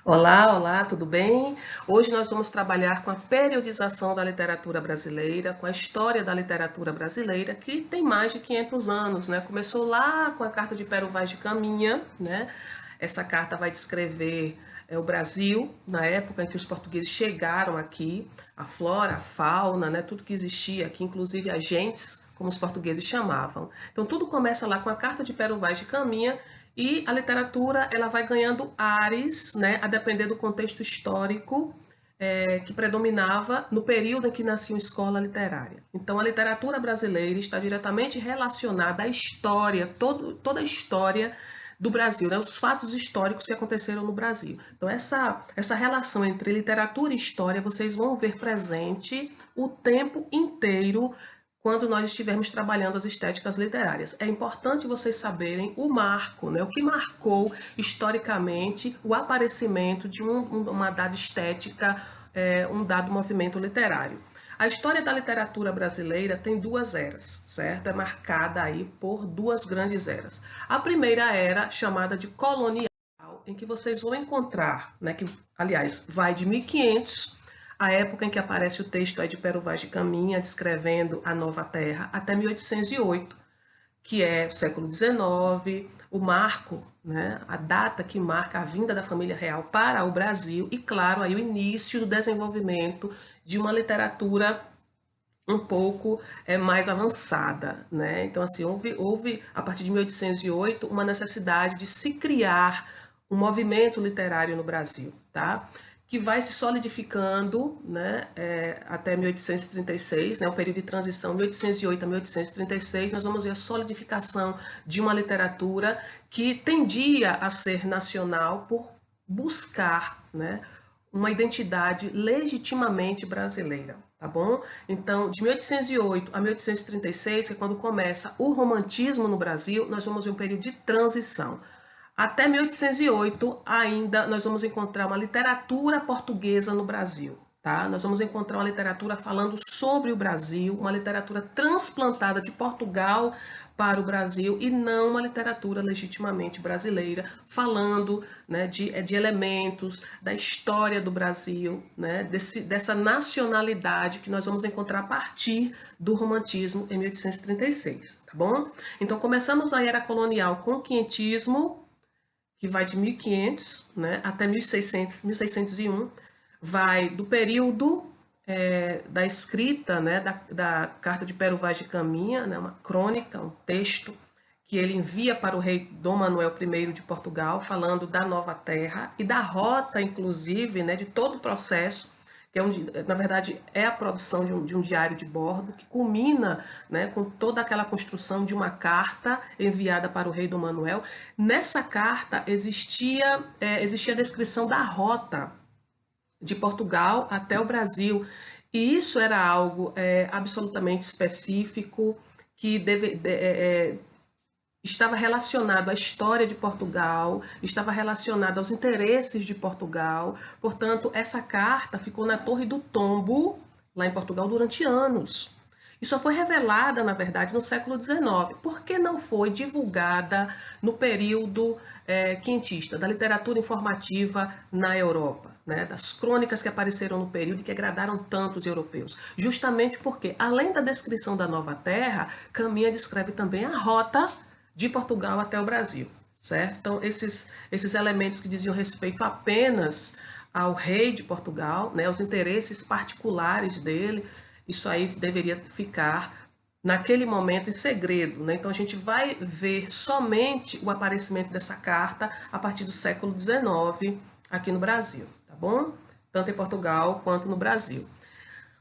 Olá, olá, tudo bem? Hoje nós vamos trabalhar com a periodização da literatura brasileira, com a história da literatura brasileira, que tem mais de 500 anos, né? Começou lá com a Carta de Pero Vaz de Caminha, né? Essa carta vai descrever o Brasil, na época em que os portugueses chegaram aqui, a flora, a fauna, né? Tudo que existia aqui, inclusive agentes, como os portugueses chamavam. Então tudo começa lá com a Carta de Pero Vaz de Caminha, e a literatura ela vai ganhando ares, né, a depender do contexto histórico que predominava no período em que nascia uma escola literária. Então, a literatura brasileira está diretamente relacionada à história, toda a história do Brasil, né, os fatos históricos que aconteceram no Brasil. Então, essa relação entre literatura e história, vocês vão ver presente o tempo inteiro quando nós estivermos trabalhando as estéticas literárias. É importante vocês saberem o marco, né? O que marcou historicamente o aparecimento de uma dada estética, um dado movimento literário. A história da literatura brasileira tem duas eras, certo? É marcada aí por duas grandes eras. A primeira era chamada de colonial, em que vocês vão encontrar, né, que aliás vai de 1500, a época em que aparece o texto de Pero Vaz de Caminha, descrevendo a Nova Terra, até 1808, que é o século XIX, o marco, né, a data que marca a vinda da família real para o Brasil e, claro, aí o início do desenvolvimento de uma literatura um pouco mais avançada, né? Então, assim, houve, a partir de 1808, uma necessidade de se criar um movimento literário no Brasil, tá? Que vai se solidificando, né, até 1836, né, o período de transição 1808 a 1836, nós vamos ver a solidificação de uma literatura que tendia a ser nacional por buscar, né, uma identidade legitimamente brasileira, tá bom? Então, de 1808 a 1836, que é quando começa o romantismo no Brasil, nós vamos ver um período de transição. Até 1808, ainda, nós vamos encontrar uma literatura portuguesa no Brasil. Tá? Nós vamos encontrar uma literatura falando sobre o Brasil, uma literatura transplantada de Portugal para o Brasil e não uma literatura legitimamente brasileira, falando, né, de elementos da história do Brasil, né, dessa nacionalidade que nós vamos encontrar a partir do romantismo em 1836. Tá bom? Então, começamos a era colonial com o quinhentismo, que vai de 1500, né, até 1600, 1601, vai do período da escrita, né, da Carta de Pero Vaz de Caminha, né, uma crônica, um texto que ele envia para o rei Dom Manuel I de Portugal, falando da Nova Terra e da rota, inclusive, né, de todo o processo, que na verdade é a produção de um diário de bordo, que culmina, né, com toda aquela construção de uma carta enviada para o rei Dom Manuel. Nessa carta existia a descrição da rota de Portugal até o Brasil, e isso era algo absolutamente específico, que estava relacionado à história de Portugal, estava relacionado aos interesses de Portugal. Portanto, essa carta ficou na Torre do Tombo, lá em Portugal, durante anos. E só foi revelada, na verdade, no século XIX. Por que não foi divulgada no período quentista, da literatura informativa na Europa, né? Das crônicas que apareceram no período e que agradaram tantos europeus? Justamente porque, além da descrição da Nova Terra, Caminha descreve também a rota de Portugal até o Brasil, certo? Então, esses elementos que diziam respeito apenas ao rei de Portugal, né, os interesses particulares dele, isso aí deveria ficar, naquele momento, em segredo, né? Então, a gente vai ver somente o aparecimento dessa carta a partir do século XIX aqui no Brasil, tá bom? Tanto em Portugal quanto no Brasil.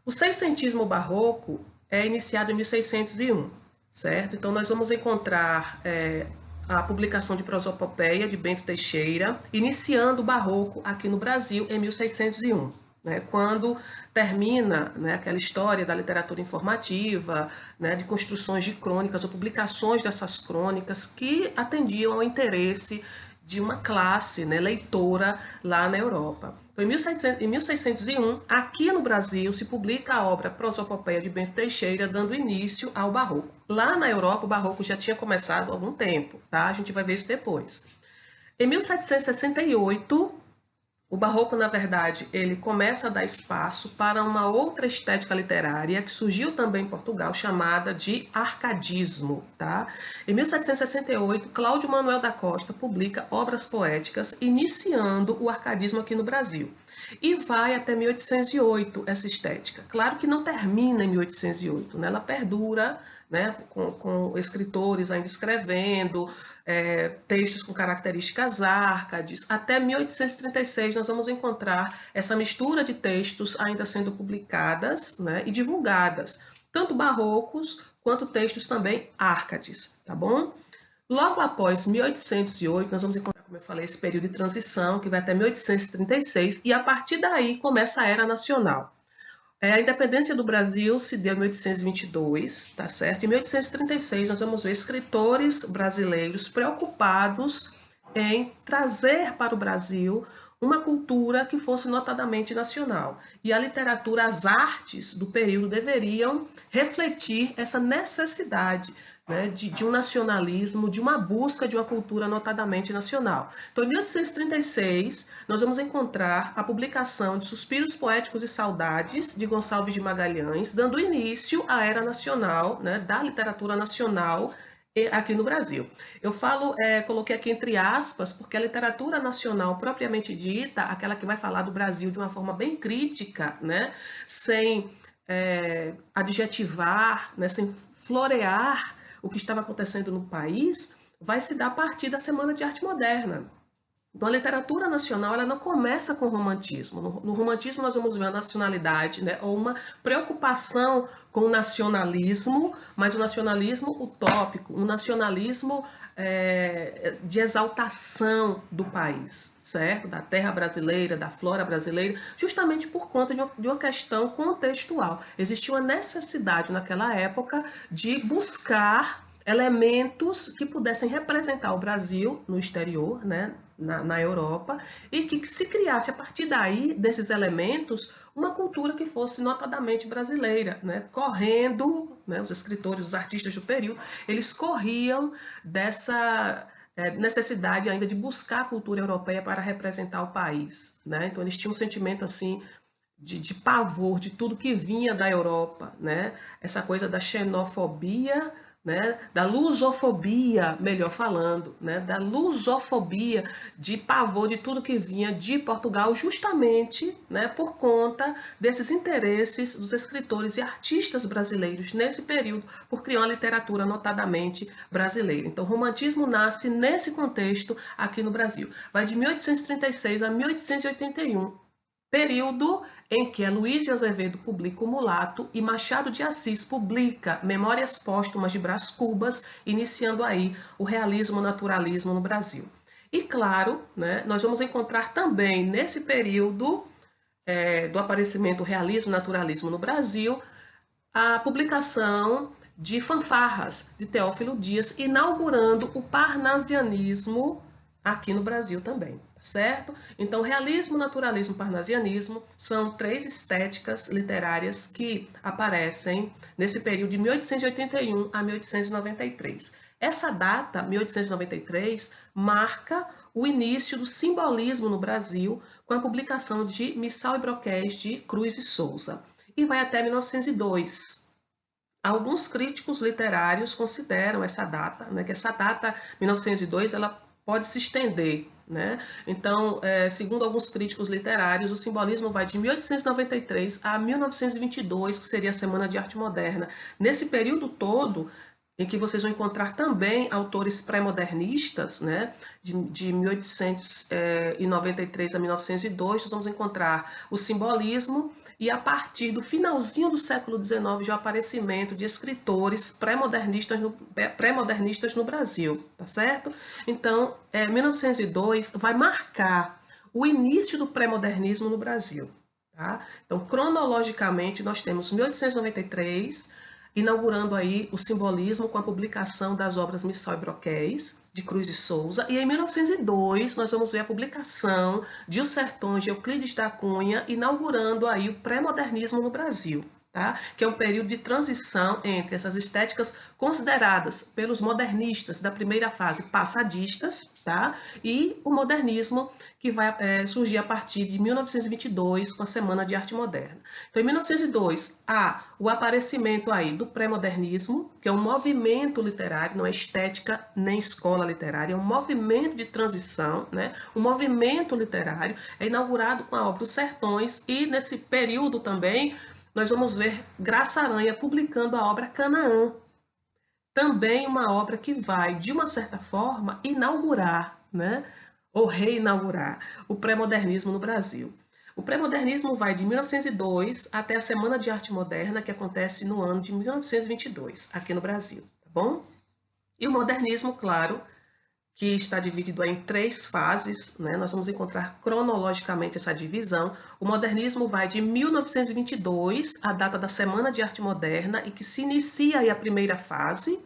O seiscentismo barroco é iniciado em 1601, certo? Então, nós vamos encontrar a publicação de Prosopopeia, de Bento Teixeira, iniciando o barroco aqui no Brasil em 1601. Né, quando termina, né, aquela história da literatura informativa, né, de construções de crônicas ou publicações dessas crônicas que atendiam ao interesse de uma classe, né, leitora lá na Europa. Então, em 1601, aqui no Brasil, se publica a obra Prosopopeia de Bento Teixeira, dando início ao Barroco. Lá na Europa, o Barroco já tinha começado há algum tempo, tá? A gente vai ver isso depois. Em 1768, O barroco, na verdade, ele começa a dar espaço para uma outra estética literária que surgiu também em Portugal, chamada de arcadismo. Tá? Em 1768, Cláudio Manuel da Costa publica obras poéticas iniciando o arcadismo aqui no Brasil. E vai até 1808 essa estética. Claro que não termina em 1808, né? Ela perdura, né, com escritores ainda escrevendo, textos com características árcades. Até 1836 nós vamos encontrar essa mistura de textos ainda sendo publicadas, né, e divulgadas, tanto barrocos quanto textos também árcades, tá bom? Logo após 1808, nós vamos encontrar, como eu falei, esse período de transição, que vai até 1836, e a partir daí começa a Era Nacional. A independência do Brasil se deu em 1822, tá certo? Em 1836, nós vamos ver escritores brasileiros preocupados em trazer para o Brasil uma cultura que fosse notadamente nacional. E a literatura, as artes do período deveriam refletir essa necessidade, né, de um nacionalismo, de uma busca de uma cultura notadamente nacional. Então, em 1836, nós vamos encontrar a publicação de Suspiros Poéticos e Saudades, de Gonçalves de Magalhães, dando início à era nacional, né, da literatura nacional aqui no Brasil. Eu falo, coloquei aqui entre aspas, porque a literatura nacional propriamente dita, aquela que vai falar do Brasil de uma forma bem crítica, né, sem adjetivar, né, sem florear o que estava acontecendo no país, vai se dar a partir da Semana de Arte Moderna. Então, a literatura nacional ela não começa com o romantismo. No romantismo, nós vamos ver a nacionalidade, né, ou uma preocupação com o nacionalismo, mas o nacionalismo utópico, um nacionalismo de exaltação do país, certo? Da terra brasileira, da flora brasileira, justamente por conta de uma questão contextual. Existia uma necessidade naquela época de buscar elementos que pudessem representar o Brasil no exterior, né, na Europa, e que se criasse a partir daí, desses elementos, uma cultura que fosse notadamente brasileira, né, correndo, né, os escritores, os artistas do período, eles corriam dessa necessidade ainda de buscar a cultura europeia para representar o país, né? Então eles tinham um sentimento assim de pavor de tudo que vinha da Europa, né? Essa coisa da xenofobia, né, da lusofobia, melhor falando, né, da lusofobia, de pavor de tudo que vinha de Portugal, justamente, né, por conta desses interesses dos escritores e artistas brasileiros nesse período, por criar uma literatura notadamente brasileira. Então, o romantismo nasce nesse contexto aqui no Brasil. Vai de 1836 a 1881. Período em que Luiz de Azevedo publica O Mulato e Machado de Assis publica Memórias Póstumas de Brás Cubas, iniciando aí o realismo, naturalismo no Brasil. E claro, né, nós vamos encontrar também nesse período do aparecimento do realismo, naturalismo no Brasil, a publicação de fanfarras de Teófilo Dias, inaugurando o parnasianismo aqui no Brasil também. Certo? Então, realismo, naturalismo, parnasianismo são três estéticas literárias que aparecem nesse período de 1881 a 1893. Essa data, 1893, marca o início do simbolismo no Brasil com a publicação de Missal e Broquéis de Cruz e Souza. E vai até 1902. Alguns críticos literários consideram essa data, né, que essa data, 1902, ela pode se estender, né? Então, segundo alguns críticos literários, o simbolismo vai de 1893 a 1922, que seria a Semana de Arte Moderna. Nesse período todo, em que vocês vão encontrar também autores pré-modernistas, né? De 1893 a 1902, nós vamos encontrar o simbolismo, e a partir do finalzinho do século XIX já o aparecimento de escritores pré-modernistas no Brasil, tá certo? Então, 1902 vai marcar o início do pré-modernismo no Brasil, tá? Então, cronologicamente, nós temos 1893, inaugurando aí o simbolismo com a publicação das obras Missal e Broquéis, de Cruz e Souza, e em 1902 nós vamos ver a publicação de Os Sertões de Euclides da Cunha, inaugurando aí o pré-modernismo no Brasil, tá? Que é um período de transição entre essas estéticas consideradas pelos modernistas da primeira fase passadistas, tá? E o modernismo que vai surgir a partir de 1922 com a Semana de Arte Moderna. Então, em 1902 há o aparecimento aí do pré-modernismo, que é um movimento literário, não é estética nem escola literária, é um movimento de transição, né? Um movimento literário é inaugurado com a obra Os Sertões e nesse período também nós vamos ver Graça Aranha publicando a obra Canaã. Também uma obra que vai, de uma certa forma, inaugurar, né, ou reinaugurar o pré-modernismo no Brasil. O pré-modernismo vai de 1902 até a Semana de Arte Moderna, que acontece no ano de 1922, aqui no Brasil, tá bom? E o modernismo, claro, que está dividido em 3 fases, né? Nós vamos encontrar cronologicamente essa divisão. O modernismo vai de 1922, a data da Semana de Arte Moderna, e que se inicia aí a primeira fase,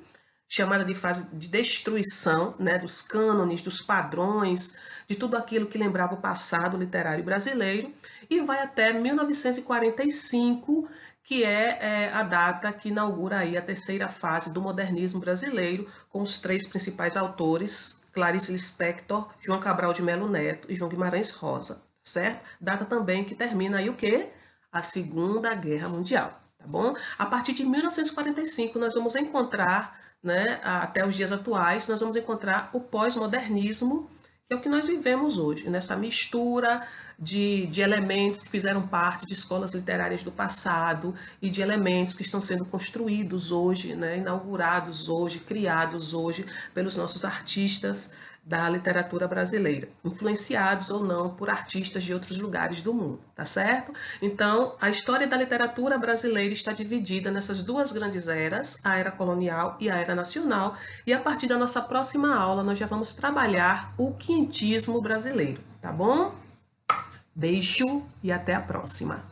chamada de fase de destruição, né? Dos cânones, dos padrões, de tudo aquilo que lembrava o passado literário brasileiro, e vai até 1945, que é a data que inaugura aí a terceira fase do modernismo brasileiro, com os 3 principais autores, Clarice Lispector, João Cabral de Melo Neto e João Guimarães Rosa, certo? Data também que termina aí o quê? A Segunda Guerra Mundial, tá bom? A partir de 1945 nós vamos encontrar, né, até os dias atuais, nós vamos encontrar o pós-modernismo, que é o que nós vivemos hoje, nessa mistura de elementos que fizeram parte de escolas literárias do passado e de elementos que estão sendo construídos hoje, né, inaugurados hoje, criados hoje pelos nossos artistas da literatura brasileira, influenciados ou não por artistas de outros lugares do mundo, tá certo? Então, a história da literatura brasileira está dividida nessas 2 grandes eras, a era colonial e a era nacional, e a partir da nossa próxima aula nós já vamos trabalhar o quinhentismo brasileiro, tá bom? Beijo e até a próxima!